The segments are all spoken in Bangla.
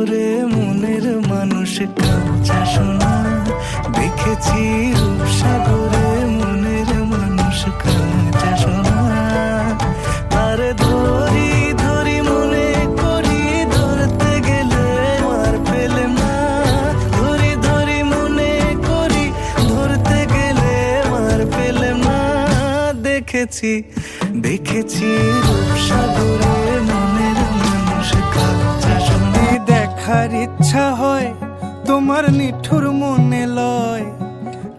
রূপসাগরে মনের মানুষ কাঁচা সোনা। দেখেছি রূপসাগরে মনের মানুষ কাঁচা সোনা। আর ধরি ধরি মনে করি ধরতে গেলে আর পেলে না। ধরি ধরি মনে করি ধরতে গেলে আর পেলে না। দেখেছি দেখেছি রূপসাগরে মনের মানুষ কাঁচা সোনা। দেখার ইচ্ছা হয় তোমার নিঠুর মনে লয়।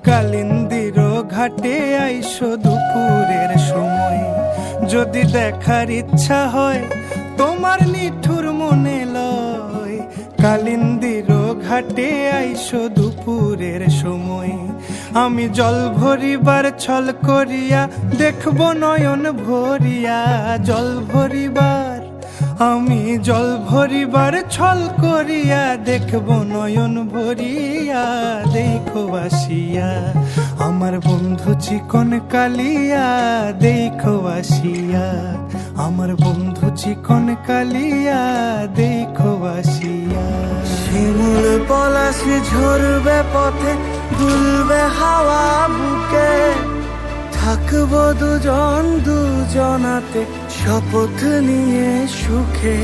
কালিন্দির ঘাটে আইসো দুপুরের সময়। যদি দেখার ইচ্ছা হয় তোমার নিঠুর মনে লয়। কালিন্দির ঘাটে আইসো দুপুরের সময়। আমি জল ভরিবার ছল করিয়া দেখব নয়ন ভরিয়া। জল ভরিবার আমি জল ভরিবার ছল করিয়া দেখব নয়ন ভরিয়া। দেখো আসিয়া আমার বন্ধু চিকন কালিয়া। দেখো আসিয়া আমার বন্ধু চিকন কালিয়া। দেখো আসিয়া শিমুল পলাশ ঝরবে পথে দুলবে হাওয়া বুকে। থাকবো দুজন দুজনাতে শপথ নিয়ে সুখে।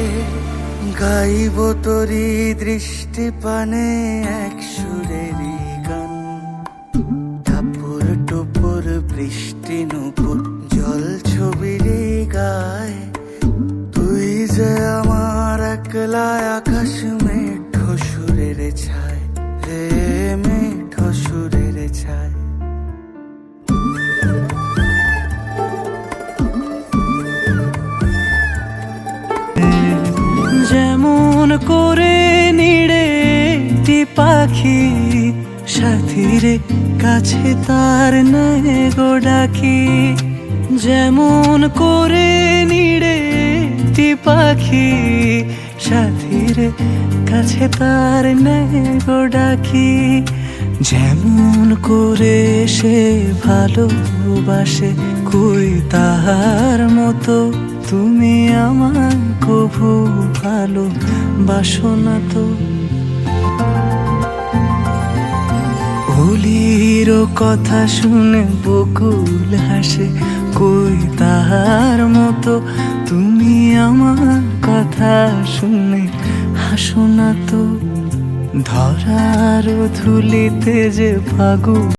গাইব তোরি দৃষ্টি পানে এক সুরেরই গান। টাপুর টুপুর বৃষ্টি নুপুর জল ছবির গায়। তুই যে আমার একলা আকাশ মেঠো সুরের ছায়। রে মেঠো সুরের ছায়। যেমন করে নিড়ে একটি পাখি সাথীরে কাছে তার নেয় গো ডাকি। যেমন করে নিড়ে একটি পাখি সাথীরে কাছে তার নেয় গো ডাকি। যেমন করে সে ভালোবাসে কই তাহার মতো তুমি আমার কভু ভালোবাসো না তো। অলির কথা শুনে বকুল হাসে কই তাহার মতো তুমি আমার কথা শুনে হাসো না তো। ধরার ধুলিতে যে ফাগুন